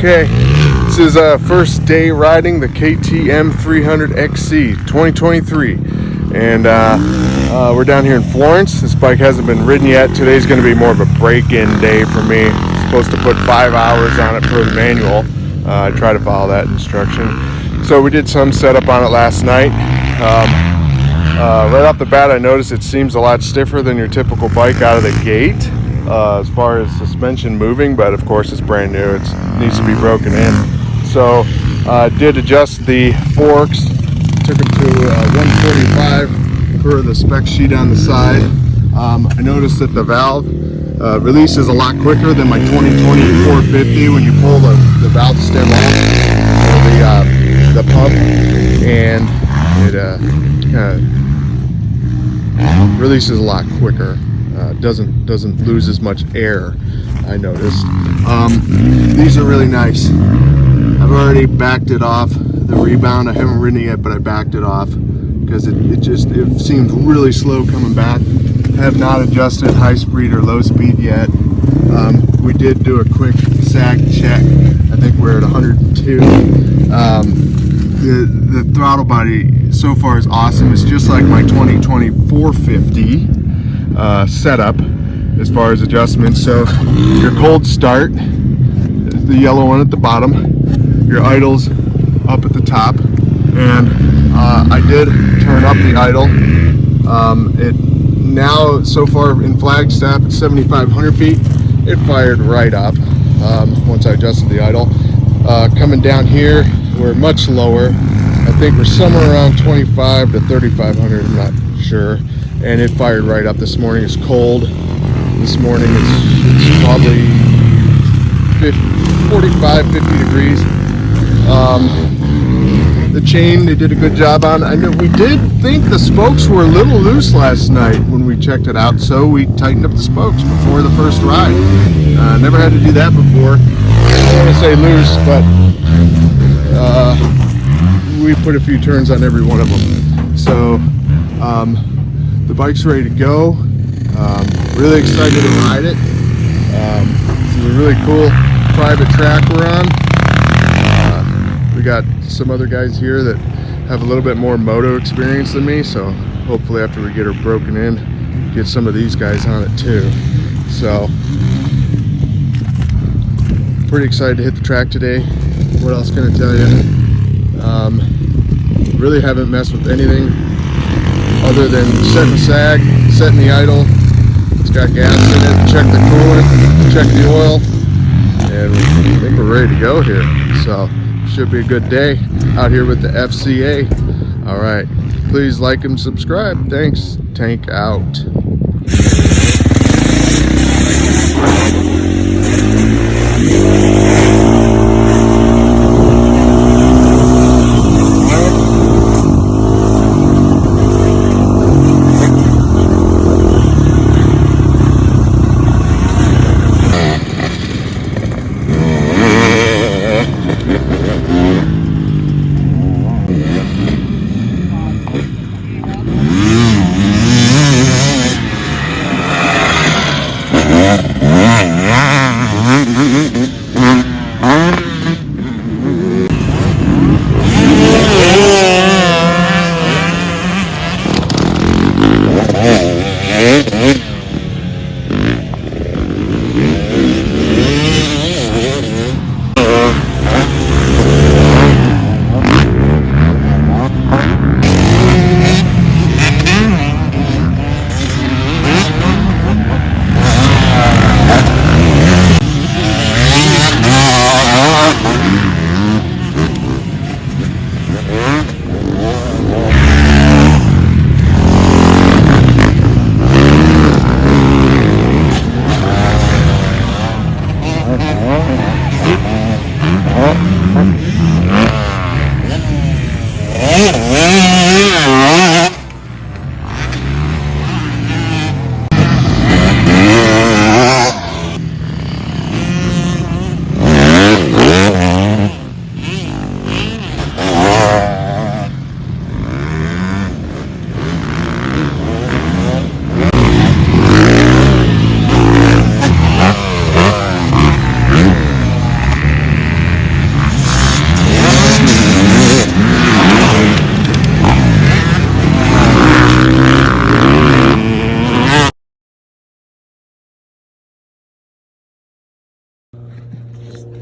Okay, this is first day riding the KTM 300XC 2023, and we're down here in Florence. This bike hasn't been ridden yet. Today's going to be more of a break-in day for me. I'm supposed to put 5 hours on it per the manual. I try to follow that instruction. So we did some setup on it last night. Right off the bat, I noticed it seems a lot stiffer than your typical bike out of the gate. As far as suspension moving, but of course it's brand new, it needs to be broken in. So did adjust the forks, took them to 145 per the spec sheet on the side. I noticed that the valve releases a lot quicker than my 2020 450 when you pull the valve stem off, or the pump, and it releases a lot quicker. Doesn't lose as much air, I noticed. These are really nice. I've already backed it off, the rebound. I haven't ridden it yet, but I backed it off because it seems really slow coming back. I have not adjusted high speed or low speed yet. We did do a quick sag check. I think we're at 102. The throttle body so far is awesome. It's just like my 2020 450 setup as far as adjustments. So your cold start, the yellow one at the bottom, your idle's up at the top, and I did turn up the idle. It now so far in Flagstaff at 7,500 feet, it fired right up once I adjusted the idle. Coming down here, we're much lower. I think we're somewhere around 25 to 3,500, I'm not sure. And it fired right up this morning. It's cold. This morning it's probably 45, 50 degrees. The chain, they did a good job on. I know we did think the spokes were a little loose last night when we checked it out, so we tightened up the spokes before the first ride. Never had to do that before. I don't want to say loose, but we put a few turns on every one of them. So the bike's ready to go. Really excited to ride it. This is a really cool private track we're on. We got some other guys here that have a little bit more moto experience than me, so hopefully after we get her broken in, get some of these guys on it too. So pretty excited to hit the track today. What else can I tell you? Really haven't messed with anything other than setting the sag, setting the idle. It's got gas in it. Check the coolant, check the oil, and I think we're ready to go here. So should be a good day out here with the FCA. All right, please like and subscribe. Thanks. Tank out.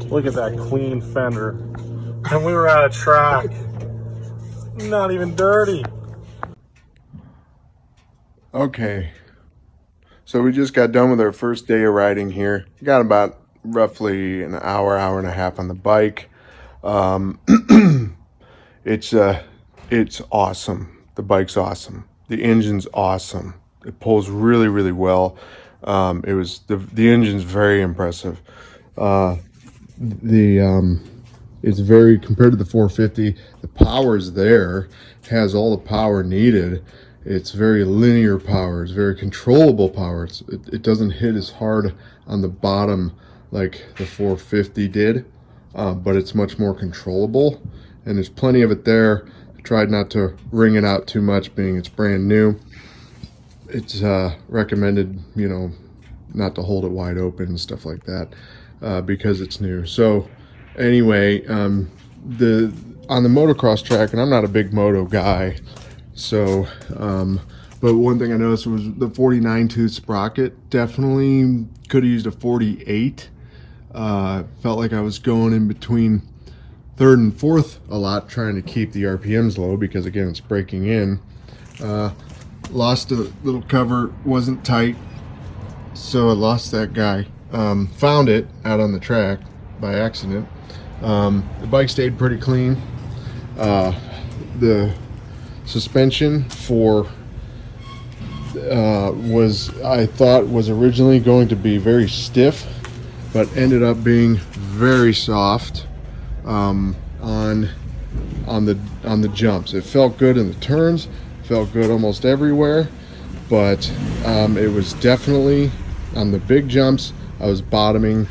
Look at that clean fender. And we were at a track. Not even dirty. Okay, so we just got done with our first day of riding here. Got about roughly an hour, hour and a half on the bike. It's awesome. The bike's awesome. The engine's awesome. It pulls really, really well. The engine's very impressive. It's very, compared to the 450, the power's there, has all the power needed. It's very linear power. It's very controllable power. It doesn't hit as hard on the bottom like the 450 did, but it's much more controllable, and there's plenty of it there. I tried not to wring it out too much, being it's brand new. It's recommended, you know, not to hold it wide open and stuff like that, because it's new. So anyway, on the motocross track, and I'm not a big moto guy, so but one thing I noticed was the 49 tooth sprocket. Definitely could have used a 48. Felt like I was going in between third and fourth a lot, trying to keep the RPMs low, because again, it's breaking in. Lost a little cover, wasn't tight, so I lost that guy. Found it out on the track by accident. The bike stayed pretty clean. The suspension I thought was originally going to be very stiff, but ended up being very soft on the jumps. It felt good in the turns, felt good almost everywhere, but it was definitely on the big jumps. I was bottoming.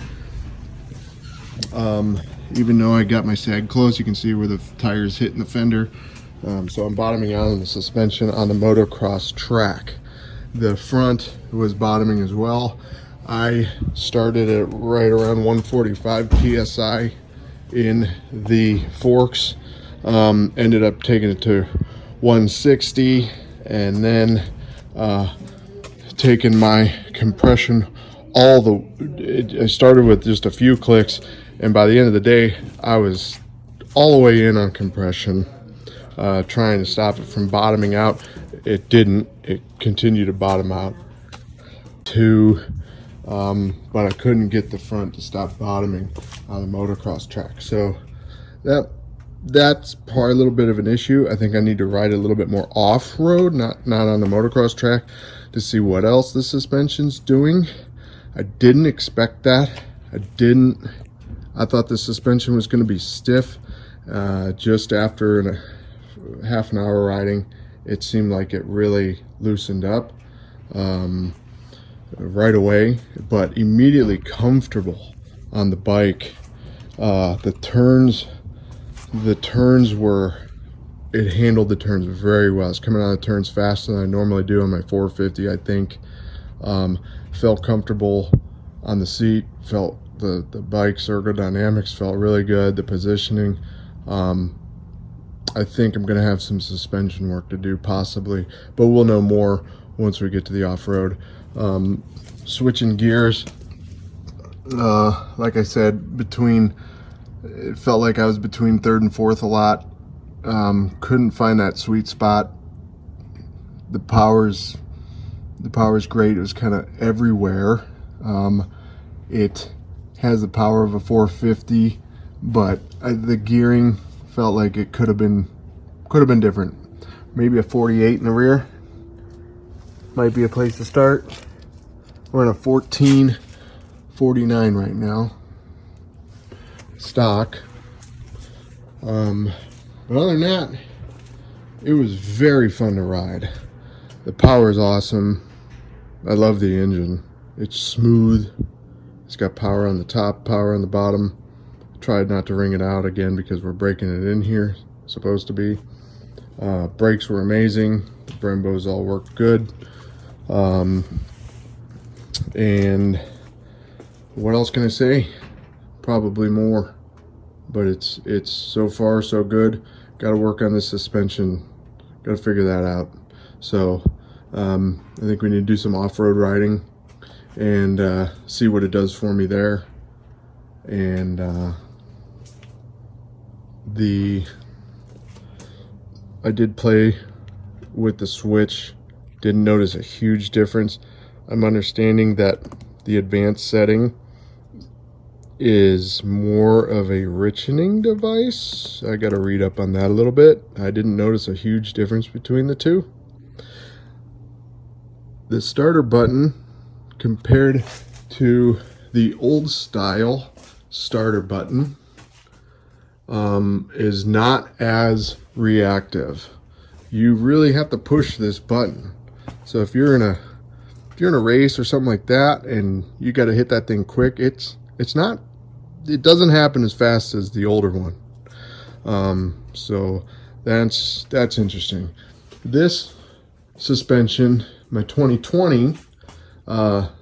Even though I got my sag close, you can see where the tires hitting the fender. So I'm bottoming out on the suspension on the motocross track. The front was bottoming as well. I started at right around 145 psi in the forks, ended up taking it to 160, and then taking my compression I started with just a few clicks, and by the end of the day I was all the way in on compression, trying to stop it from bottoming out. It didn't. It continued to bottom out too, but I couldn't get the front to stop bottoming on the motocross track. So that's probably a little bit of an issue. I think I need to ride a little bit more off-road, not on the motocross track, to see what else the suspension's doing. I didn't expect that. I thought the suspension was going to be stiff. Just after half an hour riding, it seemed like it really loosened up right away, but immediately comfortable on the bike. The turns were, it handled the turns very well. It's coming out of the turns faster than I normally do on my 450, I think. Felt comfortable on the seat, felt the bike's ergodynamics felt really good, the positioning. I think I'm going to have some suspension work to do possibly, but we'll know more once we get to the off-road. Switching gears, like I said, it felt like I was between third and fourth a lot. Couldn't find that sweet spot. The power's great. It was kind of everywhere. It has the power of a 450, but the gearing felt like it could have been different. Maybe a 48 in the rear might be a place to start. We're in a 1449 right now, stock. But other than that, it was very fun to ride. The power is awesome. I love the engine. It's smooth. It's got power on the top, power on the bottom. Tried not to wring it out again because we're breaking it in here, supposed to be. Brakes were amazing. The Brembos all worked good. And what else can I say? Probably more, but it's so far so good. Got to work on the suspension. Got to figure that out. So I think we need to do some off-road riding and see what it does for me there. and I did play with the switch, didn't notice a huge difference. I'm understanding that the advanced setting is more of a richening device. I got to read up on that a little bit. I didn't notice a huge difference between the two. The starter button compared to the old style starter button is not as reactive. You really have to push this button. So if you're in a race or something like that and you got to hit that thing quick, it doesn't happen as fast as the older one. So that's interesting. This suspension, my 2020,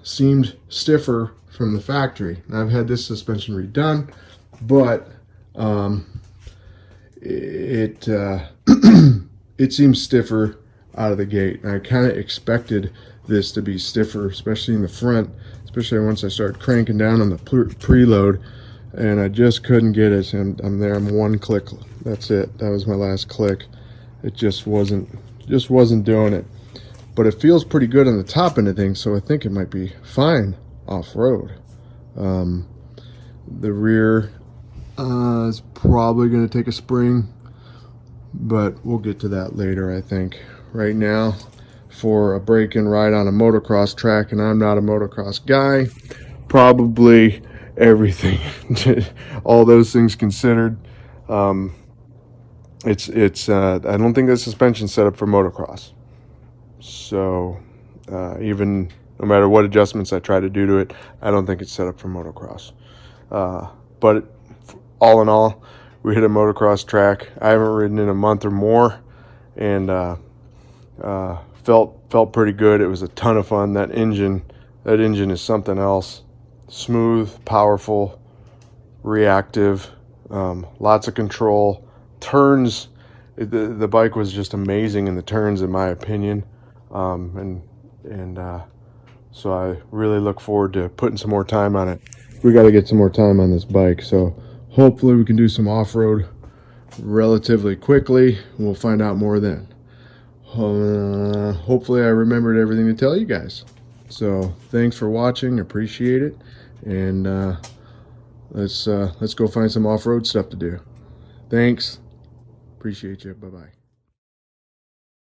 seemed stiffer from the factory. Now, I've had this suspension redone, but it seems stiffer out of the gate. And I kind of expected this to be stiffer, especially in the front, especially once I started cranking down on the preload, and I just couldn't get it. I'm there. I'm one click. That's it. That was my last click. It just wasn't doing it. But it feels pretty good on the top end of things, so I think it might be fine off-road. The rear is probably going to take a spring, but we'll get to that later, I think. Right now, for a break-in ride on a motocross track, and I'm not a motocross guy, probably everything, all those things considered, I don't think the suspension's set up for motocross. So even no matter what adjustments I try to do to it, I don't think it's set up for motocross. But all in all, we hit a motocross track. I haven't ridden in a month or more, and felt pretty good. It was a ton of fun. That engine is something else. Smooth, powerful, reactive, lots of control. Turns, the bike was just amazing in the turns, in my opinion. So I really look forward to putting some more time on it. We got to get some more time on this bike, so hopefully we can do some off-road relatively quickly. We'll find out more then. Hopefully I remembered everything to tell you guys. So thanks for watching, appreciate it, and let's go find some off-road stuff to do. Thanks, appreciate you, bye-bye.